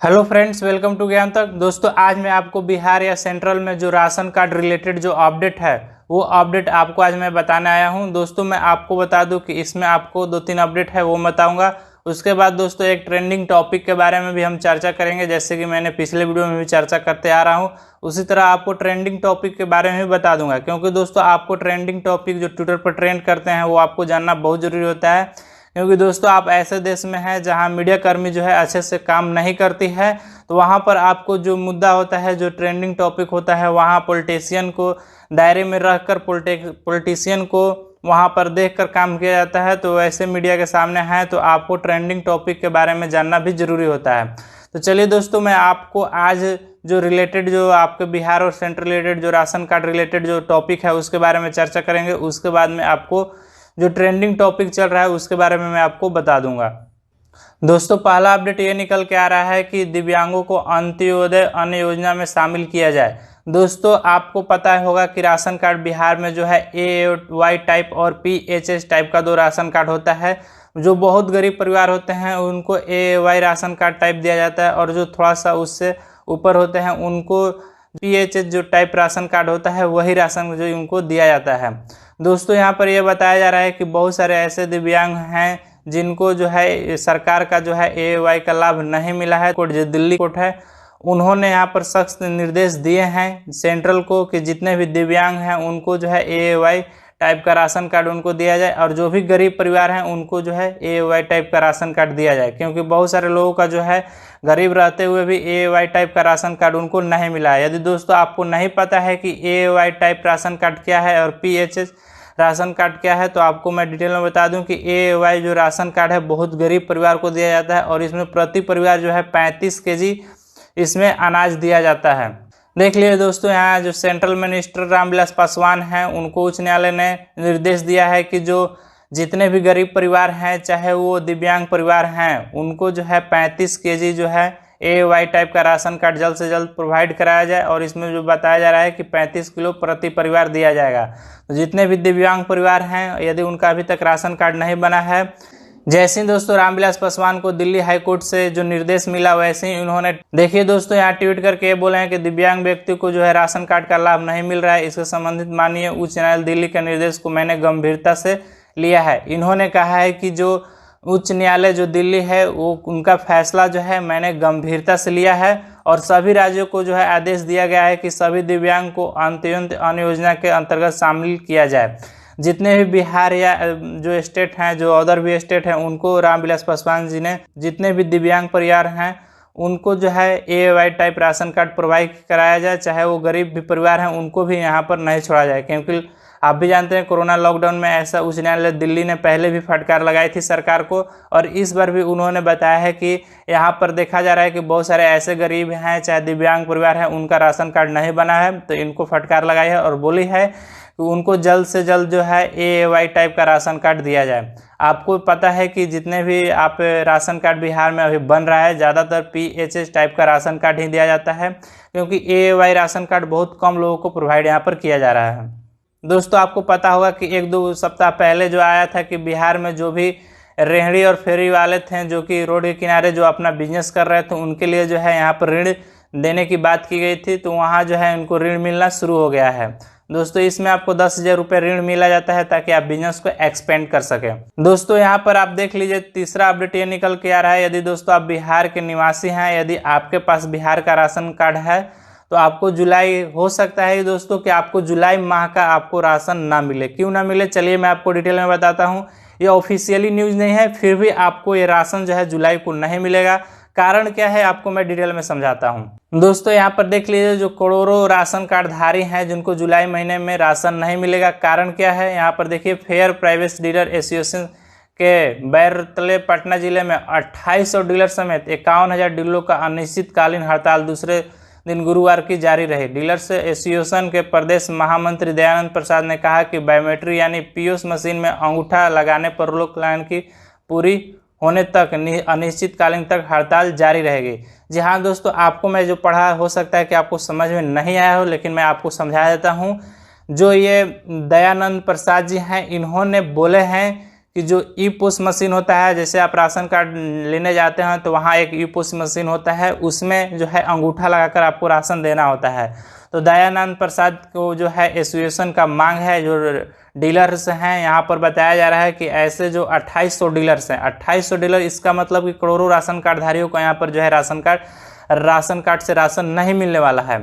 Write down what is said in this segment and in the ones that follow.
Hello friends, welcome to ज्ञान तक। दोस्तों, आज मैं आपको बिहार या सेंट्रल में जो राशन कार्ड रिलेटेड जो अपडेट है वो अपडेट आपको आज मैं बताने आया हूं। दोस्तों, मैं आपको बता दूं कि इसमें आपको 2-3 अपडेट है वो बताऊंगा। उसके बाद दोस्तों एक ट्रेंडिंग टॉपिक के बारे में भी हम चर्चा करेंगे, जैसे कि मैंने पिछले वीडियो में भी चर्चा करते आ रहा हूं। उसी तरह आपको ट्रेंडिंग टॉपिक के बारे में भी बता दूंगा, क्योंकि दोस्तों आपको ट्रेंडिंग टॉपिक जो ट्विटर पर ट्रेंड करते हैं वो आपको जानना बहुत जरूरी होता है। क्योंकि दोस्तों आप ऐसे देश में हैं जहां मीडिया कर्मी जो है अच्छे से काम नहीं करती है, तो वहां पर आपको जो मुद्दा होता है, जो ट्रेंडिंग टॉपिक होता है, वहां पॉलिटिशियन को दायरे में रखकर पॉलिटिशियन को वहां पर देखकर काम किया जाता है। तो ऐसे मीडिया के सामने है तो आपको ट्रेंडिंग टॉपिक के बारे में जानना भी जरूरी होता है। तो चलिए दोस्तों, मैं आपको आज जो रिलेटेड जो आपके बिहार और सेंट्रल रिलेटेड जो राशन कार्ड रिलेटेड जो टॉपिक है उसके बारे में चर्चा करेंगे। उसके बाद में आपको जो ट्रेंडिंग टॉपिक चल रहा है उसके बारे में मैं आपको बता दूंगा। दोस्तों, पहला अपडेट ये निकल के आ रहा है कि दिव्यांगों को अंत्योदय अन्न योजना में शामिल किया जाए। दोस्तों, आपको पता होगा कि राशन कार्ड बिहार में जो है AY टाइप और PHS टाइप का दो राशन कार्ड होता है। जो बहुत गरीब परिवार होते हैं उनको AY राशन कार्ड टाइप दिया जाता है, और जो थोड़ा सा उससे ऊपर होते हैं उनको PHS जो टाइप राशन कार्ड होता है वही राशन जो उनको दिया जाता है। दोस्तों, यहाँ पर यह बताया जा रहा है कि बहुत सारे ऐसे दिव्यांग हैं जिनको जो है सरकार का जो है AY का लाभ नहीं मिला है। कोर्ट जो दिल्ली कोर्ट है उन्होंने यहाँ पर सख्त निर्देश दिए हैं सेंट्रल को कि जितने भी दिव्यांग हैं उनको जो है AY टाइप का राशन कार्ड उनको दिया जाए, और जो भी गरीब परिवार हैं उनको जो है AY टाइप का राशन कार्ड दिया जाए। क्योंकि बहुत सारे लोगों का जो है गरीब रहते हुए भी AY टाइप का राशन कार्ड उनको नहीं मिला है। यदि दोस्तों आपको नहीं पता है कि AY टाइप राशन कार्ड क्या है और PHS राशन कार्ड क्या है, तो आपको मैं डिटेल में बता दूं कि AY जो राशन कार्ड है बहुत गरीब परिवार को दिया जाता है, और इसमें प्रति परिवार जो है 35 kg इसमें अनाज दिया जाता है। देख लीजिए दोस्तों, यहाँ जो सेंट्रल मिनिस्टर रामविलास पासवान हैं उनको उच्च न्यायालय ने निर्देश दिया है कि जो जितने भी गरीब परिवार हैं, चाहे वो दिव्यांग परिवार हैं, उनको जो है 35 kg जो है AY टाइप का राशन कार्ड जल्द से जल्द प्रोवाइड कराया जाए। और इसमें जो बताया जा रहा है कि 35 किलो प्रति परिवार दिया जाएगा। तो जितने भी दिव्यांग परिवार हैं, यदि उनका अभी तक राशन कार्ड नहीं बना है, जैसे ही दोस्तों रामविलास पासवान को दिल्ली हाई कोर्ट से जो निर्देश मिला वैसे ही उन्होंने देखिए दोस्तों यहाँ ट्वीट करके ये बोले हैं कि दिव्यांग व्यक्ति को जो है राशन कार्ड का लाभ नहीं मिल रहा है। इससे संबंधित माननीय उच्च न्यायालय दिल्ली के निर्देश को मैंने गंभीरता से लिया है। इन्होंने कहा है कि जो उच्च न्यायालय जो दिल्ली है वो उनका फैसला जो है मैंने गंभीरता से लिया है, और सभी राज्यों को जो है आदेश दिया गया है कि सभी दिव्यांग को अंत्योदय अन्न योजना के अंतर्गत शामिल किया जाए। जितने भी बिहार या जो स्टेट हैं, जो अदर भी स्टेट हैं, उनको रामविलास पासवान जी ने जितने भी दिव्यांग परिवार हैं उनको जो है AY type ration card provide कराया जाए। चाहे वो गरीब भी परिवार हैं उनको भी यहाँ पर नहीं छोड़ा जाए। क्योंकि आप भी जानते हैं कोरोना लॉकडाउन में ऐसा उच्च न्यायालय दिल्ली ने पहले भी फटकार लगाई थी सरकार को, और इस बार भी उन्होंने बताया है कि यहाँ पर देखा जा रहा है कि बहुत सारे ऐसे गरीब हैं, चाहे दिव्यांग परिवार हैं, उनका राशन कार्ड नहीं बना है। तो इनको फटकार लगाई है और बोली है कि उनको जल्द से जल्द जो है AY टाइप का राशन कार्ड दिया जाए। आपको पता है कि जितने भी आप राशन कार्ड बिहार में अभी बन रहा है, ज़्यादातर PHS टाइप का राशन कार्ड ही दिया जाता है, क्योंकि AY राशन कार्ड बहुत कम लोगों को प्रोवाइड यहाँ पर किया जा रहा है। दोस्तों, आपको पता होगा कि 1-2 सप्ताह पहले जो आया था कि बिहार में जो भी रेहड़ी और फेरी वाले थे, जो कि रोड के किनारे जो अपना बिजनेस कर रहे थे, उनके लिए जो है यहाँ पर ऋण देने की बात की गई थी। तो वहाँ जो है उनको ऋण मिलना शुरू हो गया है। दोस्तों, इसमें आपको 10,000 रुपये ऋण मिला जाता है ताकि आप बिजनेस को एक्सपेंड कर सकें। दोस्तों, यहाँ पर आप देख लीजिए तीसरा अपडेट ये निकल के आ रहा है। यदि दोस्तों आप बिहार के निवासी हैं, यदि आपके पास बिहार का राशन कार्ड है, तो आपको जुलाई हो सकता है दोस्तों कि आपको जुलाई माह का आपको राशन ना मिले। क्यों ना मिले, चलिए मैं आपको डिटेल में बताता हूँ। ये ऑफिशियली न्यूज़ नहीं है, फिर भी आपको ये राशन जो है जुलाई को नहीं मिलेगा। कारण क्या है आपको मैं डिटेल में समझाता हूँ। दोस्तों, यहाँ पर देख लीजिए जो करोड़ों राशन कार्डधारी हैं जिनको जुलाई महीने में राशन नहीं मिलेगा। कारण क्या है, यहाँ पर देखिए फेयर प्राइवेट डीलर एसोसिएशन के बैरतले पटना जिले में 2800 डीलर समेत 51,000 डीलरों का अनिश्चितकालीन हड़ताल दूसरे दिन गुरुवार की जारी रही। डीलर्स एसोसिएशन के प्रदेश महामंत्री दयानंद प्रसाद ने कहा कि बायोमेट्रिक यानी POS मशीन में अंगूठा लगाने पर रोक लगाने की पूरी होने तक अनिश्चितकालीन तक हड़ताल जारी रहेगी। जी हाँ दोस्तों, आपको मैं जो पढ़ा हो सकता है कि आपको समझ में नहीं आया हो, लेकिन मैं आपको समझा देता हूँ। जो ये दयानंद प्रसाद जी हैं, इन्होंने बोले हैं कि जो ई पोस्ट मशीन होता है, जैसे आप राशन कार्ड लेने जाते हैं तो वहाँ एक ई पोस्ट मशीन होता है, उसमें जो है अंगूठा लगाकर आपको राशन देना होता है। तो दयानंद प्रसाद को जो है एसोसिएशन का मांग है, जो डीलर्स हैं यहाँ पर बताया जा रहा है कि ऐसे जो 2800 डीलर्स हैं, 2800 डीलर, इसका मतलब कि करोड़ों राशन कार्डधारियों को यहाँ पर जो है राशन कार्ड से राशन नहीं मिलने वाला है।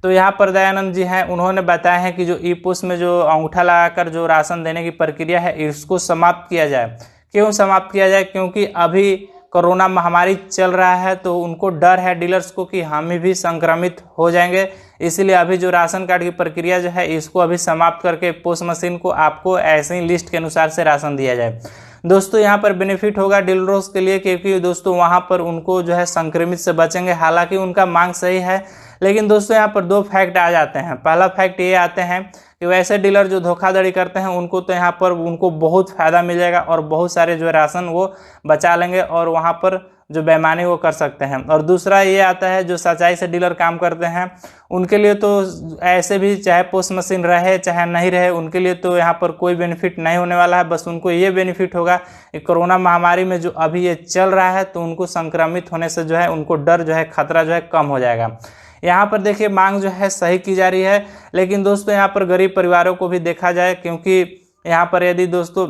तो यहाँ पर दयानंद जी हैं, उन्होंने बताया है कि जो ई पोस्ट में जो अंगूठा लगाकर जो राशन देने की प्रक्रिया है इसको समाप्त किया जाए। क्यों समाप्त किया जाए? क्योंकि अभी कोरोना महामारी चल रहा है, तो उनको डर है डीलर्स को कि हम भी संक्रमित हो जाएंगे, इसीलिए अभी जो राशन कार्ड की प्रक्रिया जो है इसको अभी समाप्त करके पोस्ट मशीन को आपको ऐसे ही लिस्ट के अनुसार से राशन दिया जाए। दोस्तों यहाँ पर बेनिफिट होगा डीलरों के लिए, क्योंकि दोस्तों वहाँ पर उनको जो है संक्रमित से बचेंगे। हालांकि उनका मांग सही है, लेकिन दोस्तों यहाँ पर दो फैक्ट आ जाते हैं। पहला फैक्ट ये आते हैं कि वैसे डीलर जो धोखाधड़ी करते हैं उनको तो यहाँ पर उनको बहुत फ़ायदा मिल जाएगा और बहुत सारे जो राशन वो बचा लेंगे और वहाँ पर जो बेईमानी वो कर सकते हैं। और दूसरा ये आता है जो सच्चाई से डीलर काम करते हैं उनके लिए तो ऐसे भी चाहे पोस्ट मशीन रहे चाहे नहीं रहे, उनके लिए तो यहाँ पर कोई बेनिफिट नहीं होने वाला है। बस उनको ये बेनिफिट होगा कि कोरोना महामारी में जो अभी ये चल रहा है तो उनको संक्रमित होने से जो है उनको डर जो है, खतरा जो है कम हो जाएगा। यहाँ पर देखिए मांग जो है सही की जा रही है, लेकिन दोस्तों यहाँ पर गरीब परिवारों को भी देखा जाए, क्योंकि यहाँ पर यदि दोस्तों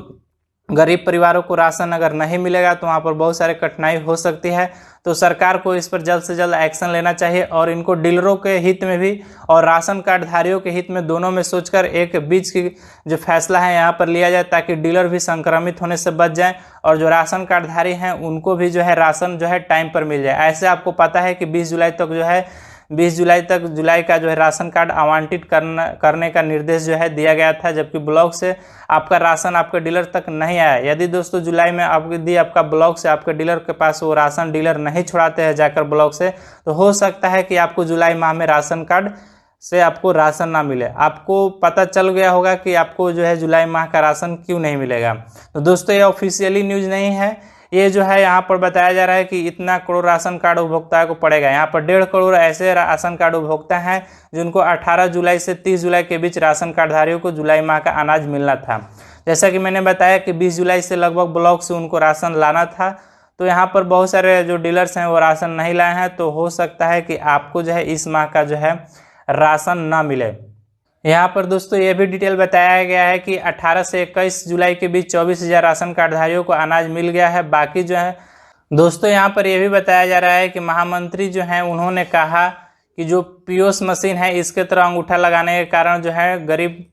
गरीब परिवारों को राशन अगर नहीं मिलेगा तो वहाँ पर बहुत सारे कठिनाई हो सकती है। तो सरकार को इस पर जल्द से जल्द एक्शन लेना चाहिए और इनको डीलरों के हित में भी और राशन कार्डधारियों के हित में, दोनों में सोचकर एक बीच की जो फैसला है यहाँ पर लिया जाए, ताकि डीलर भी संक्रमित होने से बच जाएं और जो राशन कार्डधारी हैं उनको भी जो है राशन जो है टाइम पर मिल जाए। ऐसे आपको पता है कि 20 जुलाई तक जुलाई का जो है राशन कार्ड आवंटित करने का निर्देश जो है दिया गया था, जबकि ब्लॉक से आपका राशन आपके डीलर तक नहीं आया। यदि दोस्तों जुलाई में आपका ब्लॉक से आपके डीलर के पास वो राशन डीलर नहीं छुड़ाते हैं जाकर ब्लॉक से, तो हो सकता है कि आपको जुलाई माह में राशन कार्ड से आपको राशन ना मिले। आपको पता चल गया होगा कि आपको जो है जुलाई माह का राशन क्यों नहीं मिलेगा। तो दोस्तों ये ऑफिशियली न्यूज़ नहीं है, ये जो है यहाँ पर बताया जा रहा है कि इतना करोड़ राशन कार्ड उपभोक्ता को पड़ेगा। यहाँ पर 1.5 करोड़ ऐसे राशन कार्ड उपभोक्ता हैं जिनको 18 जुलाई से 30 जुलाई के बीच राशन कार्डधारियों को जुलाई माह का अनाज मिलना था। जैसा कि मैंने बताया कि 20 जुलाई से लगभग ब्लॉक से उनको राशन लाना था, तो यहाँ पर बहुत सारे जो डीलर्स हैं वो राशन नहीं लाए हैं, तो हो सकता है कि आपको जो है इस माह का जो है राशन ना मिले। यहाँ पर दोस्तों ये भी डिटेल बताया गया है कि 18 से 21 जुलाई के बीच 24,000 राशन कार्डधारियों को अनाज मिल गया है। बाकी जो है दोस्तों यहाँ पर यह भी बताया जा रहा है कि महामंत्री जो हैं उन्होंने कहा कि जो पीओएस मशीन है इसके तरह अंगूठा लगाने के कारण जो है गरीब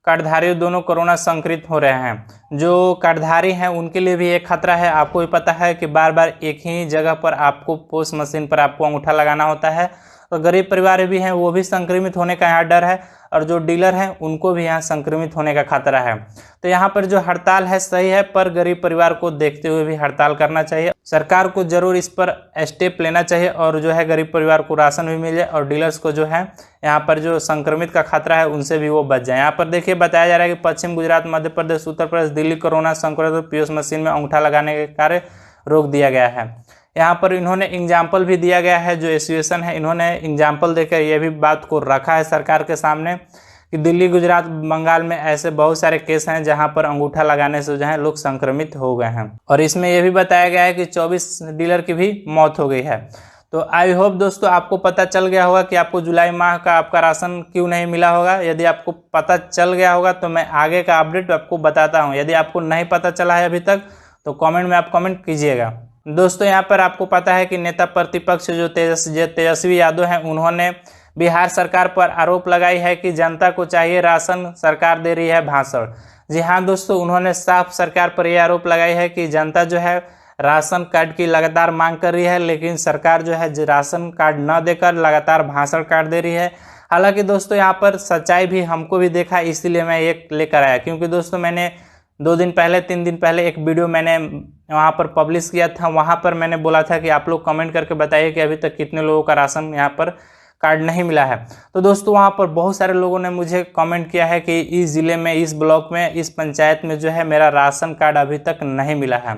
कार्डधारी दोनों कोरोना संक्रमित हो रहे हैं। जो कार्डधारी हैं उनके लिए भी एक खतरा है। आपको भी पता है कि बार बार एक ही जगह पर आपको पोस्ट मशीन पर आपको अंगूठा लगाना होता है, तो गरीब परिवार भी हैं वो भी संक्रमित होने का यहाँ डर है और जो डीलर हैं उनको भी यहाँ संक्रमित होने का खतरा है। तो यहाँ पर जो हड़ताल है सही है, पर गरीब परिवार को देखते हुए भी हड़ताल करना चाहिए। सरकार को जरूर इस पर स्टेप लेना चाहिए और जो है गरीब परिवार को राशन भी मिल जाए और डीलर्स को जो है यहाँ पर जो संक्रमित का खतरा है उनसे भी वो बच जाए। यहाँ पर देखिए बताया जा रहा है कि पश्चिम गुजरात, मध्य प्रदेश, उत्तर प्रदेश, दिल्ली कोरोना संक्रमित पीओएस मशीन में अंगूठा लगाने के कार्य रोक दिया गया है। यहाँ पर इन्होंने एग्जाम्पल भी दिया गया है, जो एसोसिएशन है इन्होंने एग्जाम्पल देकर ये भी बात को रखा है सरकार के सामने कि दिल्ली, गुजरात, बंगाल में ऐसे बहुत सारे केस हैं जहाँ पर अंगूठा लगाने से जो है लोग संक्रमित हो गए हैं। और इसमें यह भी बताया गया है कि 24 डीलर की भी मौत हो गई है। तो आई होप दोस्तों आपको पता चल गया होगा कि आपको जुलाई माह का आपका राशन क्यों नहीं मिला होगा। यदि आपको पता चल गया होगा तो मैं आगे का अपडेट आपको बताता हूँ। यदि आपको नहीं पता चला है अभी तक तो कमेंट में आप कमेंट कीजिएगा। दोस्तों यहाँ पर आपको पता है कि नेता प्रतिपक्ष जो तेजस्वी यादव हैं उन्होंने बिहार सरकार पर आरोप लगाई है कि जनता को चाहिए राशन, सरकार दे रही है भाषण। जी हाँ दोस्तों, उन्होंने साफ सरकार पर यह आरोप लगाई है कि जनता जो है राशन कार्ड की लगातार मांग कर रही है, लेकिन सरकार जो है राशन कार्ड न देकर लगातार भाषण कार्ड दे रही है। हालांकि दोस्तों यहाँ पर सच्चाई भी हमको भी देखा, इसीलिए मैं ये लेकर आया, क्योंकि दोस्तों मैंने 2 दिन पहले 3 दिन पहले एक वीडियो मैंने वहाँ पर पब्लिश किया था। वहाँ पर मैंने बोला था कि आप लोग कमेंट करके बताइए कि अभी तक कितने लोगों का राशन यहाँ पर कार्ड नहीं मिला है। तो दोस्तों वहाँ पर बहुत सारे लोगों ने मुझे कमेंट किया है कि इस ज़िले में, इस ब्लॉक में, इस पंचायत में जो है मेरा राशन कार्ड अभी तक नहीं मिला है।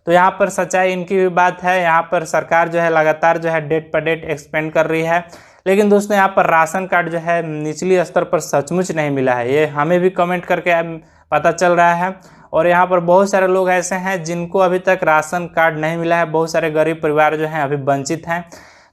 तो यहाँ पर सच्चाई इनकी भी बात है। यहाँ पर सरकार जो है लगातार जो है डेट पर डेट एक्सपेंड कर रही है, लेकिन दोस्तों यहाँ पर राशन कार्ड जो है निचली स्तर पर सचमुच नहीं मिला है। ये हमें भी कमेंट करके पता चल रहा है और यहाँ पर बहुत सारे लोग ऐसे हैं जिनको अभी तक राशन कार्ड नहीं मिला है। बहुत सारे गरीब परिवार जो हैं अभी वंचित हैं।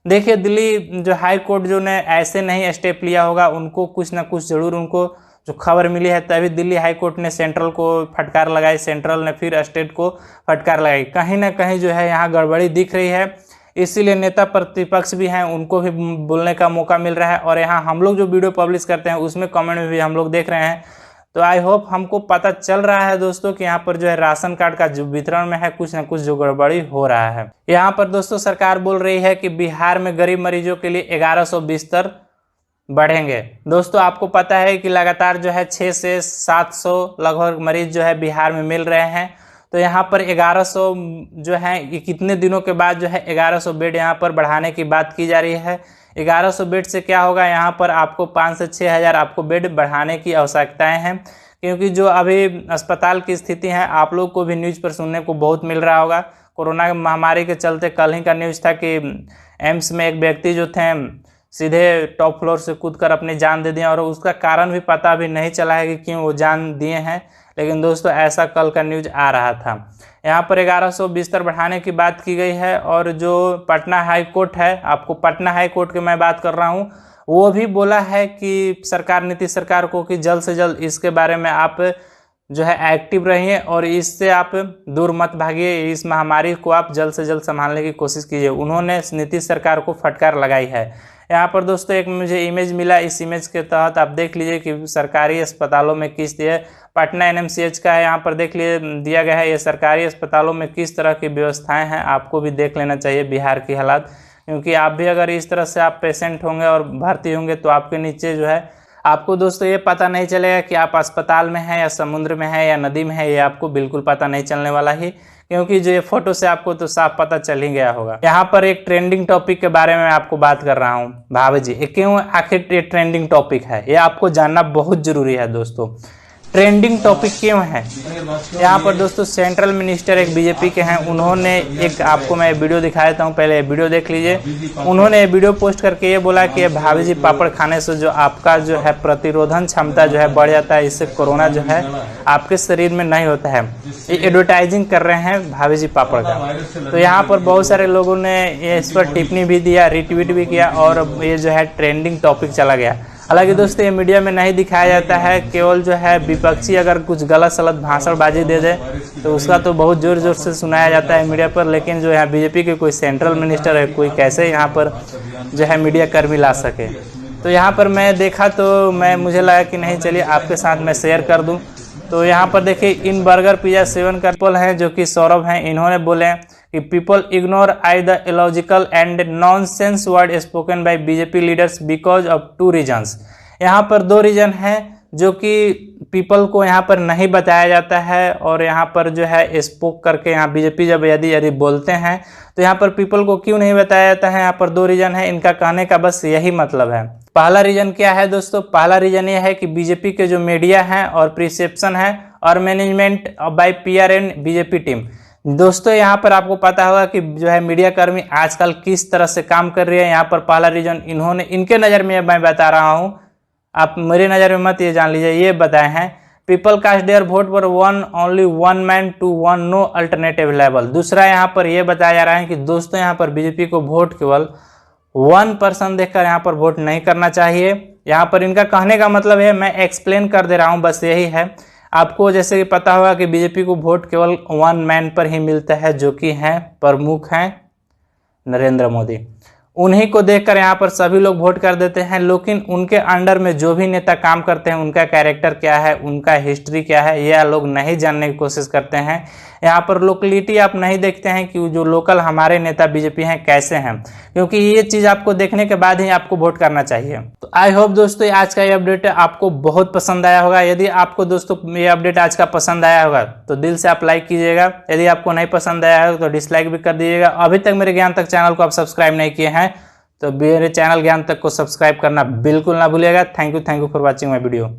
देखिए, दिल्ली जो हाई कोर्ट जो ने ऐसे नहीं स्टेप लिया होगा, उनको कुछ ना कुछ जरूर उनको जो खबर मिली है, तभी दिल्ली हाई कोर्ट ने सेंट्रल को फटकार लगाई, सेंट्रल ने फिर स्टेट को फटकार लगाई। कहीं ना कहीं जो है यहाँ गड़बड़ी दिख रही है, इसीलिए नेता प्रतिपक्ष भी हैं, उनको भी बोलने का मौका मिल रहा है। और यहाँ हम लोग जो वीडियो पब्लिश करते हैं उसमें कमेंट में भी हम लोग देख रहे हैं। तो आई होप हमको पता चल रहा है दोस्तों कि यहाँ पर जो है राशन कार्ड का जो वितरण में है कुछ ना कुछ जो गड़बड़ी हो रहा है। यहाँ पर दोस्तों सरकार बोल रही है कि बिहार में गरीब मरीजों के लिए 1100 बिस्तर बढ़ेंगे। दोस्तों आपको पता है कि लगातार जो है 600 से 700 लगभग मरीज जो है बिहार में मिल रहे हैं। तो यहाँ पर 1100 जो है ये कितने दिनों के बाद जो है 1100 बेड यहाँ पर बढ़ाने की बात की जा रही है। 1100 बेड से क्या होगा, यहाँ पर आपको 5 से 6 हज़ार आपको बेड बढ़ाने की आवश्यकताएं हैं। क्योंकि जो अभी अस्पताल की स्थिति है आप लोग को भी न्यूज़ पर सुनने को बहुत मिल रहा होगा। कोरोना महामारी के चलते कल ही का न्यूज़ था कि एम्स में एक व्यक्ति जो थे सीधे टॉप फ्लोर से कूदकर अपनी जान दे दिए, और उसका कारण भी पता भी नहीं चला है कि क्यों वो जान दिए हैं। लेकिन दोस्तों ऐसा कल का न्यूज़ आ रहा था। यहाँ पर 1100 बिस्तर बढ़ाने की बात की गई है। और जो पटना हाई कोर्ट है, आपको पटना हाई कोर्ट की मैं बात कर रहा हूँ, वो भी बोला है कि सरकार, नीतीश सरकार को, कि जल्द से जल्द इसके बारे में आप जो है एक्टिव रहिए और इससे आप दूर मत भागिए। इस महामारी को आप जल्द से जल्द संभालने की कोशिश कीजिए। उन्होंने नीतीश सरकार को फटकार लगाई है। यहाँ पर दोस्तों एक मुझे इमेज मिला, इस इमेज के तहत आप देख लीजिए कि सरकारी अस्पतालों में किस तरह, पटना एनएमसीएच का है, यहाँ पर देख लीजिए दिया गया है ये सरकारी अस्पतालों में किस तरह की व्यवस्थाएं हैं। आपको भी देख लेना चाहिए बिहार की हालात, क्योंकि आप भी अगर इस तरह से आप पेशेंट होंगे और भर्ती होंगे तो आपके नीचे जो है आपको दोस्तों ये पता नहीं चलेगा कि आप अस्पताल में हैं या समुद्र में हैं या नदी में हैं। ये आपको बिल्कुल पता नहीं चलने वाला ही, क्योंकि जो ये फोटो से आपको तो साफ पता चल ही गया होगा। यहाँ पर एक ट्रेंडिंग टॉपिक के बारे में आपको बात कर रहा हूँ भाभी जी। क्यों आखिर ये ट्रेंडिंग टॉपिक है, ये आपको जानना बहुत जरूरी है दोस्तों। ट्रेंडिंग टॉपिक क्यों है? यहाँ पर दोस्तों सेंट्रल मिनिस्टर एक बीजेपी के हैं, उन्होंने एक, आपको मैं वीडियो दिखा देता हूँ, पहले वीडियो देख लीजिए। उन्होंने वीडियो पोस्ट करके ये बोला कि भाभी जी पापड़ खाने से जो आपका जो है प्रतिरोधन क्षमता जो है बढ़ जाता है, इससे कोरोना जो है आपके शरीर में नहीं होता है। ये एडवर्टाइजिंग कर रहे हैं भाभी जी पापड़ का। तो यहाँ पर बहुत सारे लोगों ने ये इस पर टिप्पणी भी दिया, रिट्वीट भी किया, और ये जो है ट्रेंडिंग टॉपिक चला गया। हालांकि दोस्तों ये मीडिया में नहीं दिखाया जाता है, केवल जो है विपक्षी अगर कुछ गलत सलत भाषणबाजी दे दे तो उसका तो बहुत जोर जोर से सुनाया जाता है मीडिया पर। लेकिन जो है बीजेपी के कोई सेंट्रल मिनिस्टर है, कोई कैसे यहाँ पर जो है मीडिया कर्मी ला सके। तो यहाँ पर मैं देखा तो मुझे लगा कि नहीं, चलिए आपके साथ मैं शेयर कर दूँ। तो यहाँ पर देखिए, इन बर्गर पिज्जा सेवन का पीपल हैं जो कि सौरभ हैं, इन्होंने बोले कि people ignore I the illogical and nonsense word spoken by BJP leaders because of 2 reasons. यहाँ पर 2 रीजन हैं जो कि पीपल को यहाँ पर नहीं बताया जाता है, और यहाँ पर जो है स्पोक करके यहाँ बीजेपी जब यदि बोलते हैं तो यहाँ पर पीपल को क्यों नहीं बताया जाता है। यहाँ पर 2 रीजन है, इनका कहने का बस यही मतलब है। पहला रीजन क्या है दोस्तों? पहला रीजन ये है कि बीजेपी के जो मीडिया हैं और प्रिसेप्शन है और management by PR and BJP team. दोस्तों यहाँ पर आपको पता होगा कि जो है मीडिया कर्मी आजकल किस तरह से काम कर रही है। यहाँ पर पहला रीजन इन्होंने, इनके नज़र में मैं बता रहा हूँ, आप मेरे नज़र में मत ये जान लीजिए, ये बताए हैं people cast their vote for only one man to one, no alternative available. दूसरा यहाँ पर यह बताया जा रहा है कि दोस्तों यहाँ पर बीजेपी को वोट केवल 1 पर्सन देखकर यहाँ पर वोट नहीं करना चाहिए। यहाँ पर इनका कहने का मतलब है, मैं एक्सप्लेन कर दे रहा हूँ, बस यही है। आपको जैसे कि पता होगा कि बीजेपी को वोट केवल 1 मैन पर ही मिलता है, जो कि हैं प्रमुख हैं नरेंद्र मोदी। उन्हीं को देखकर यहाँ पर सभी लोग वोट कर देते हैं। लेकिन उनके अंडर में जो भी नेता काम करते हैं उनका कैरेक्टर क्या है, उनका हिस्ट्री क्या है, यह लोग नहीं जानने की कोशिश करते हैं। यहाँ पर लोकलिटी आप नहीं देखते हैं कि जो लोकल हमारे नेता बीजेपी हैं कैसे हैं, क्योंकि ये चीज़ आपको देखने के बाद ही आपको वोट करना चाहिए। तो आई होप दोस्तों आज का ये अपडेट आपको बहुत पसंद आया होगा। यदि आपको दोस्तों ये अपडेट आज का पसंद आया होगा तो दिल से आप लाइक कीजिएगा। यदि आपको नहीं पसंद आया होगा तो डिसलाइक भी कर दीजिएगा। अभी तक मेरे ज्ञान तक चैनल को आप सब्सक्राइब नहीं किए हैं तो मेरे चैनल ज्ञान तक को सब्सक्राइब करना बिल्कुल ना भूलिएगा। Thank you for watching my video.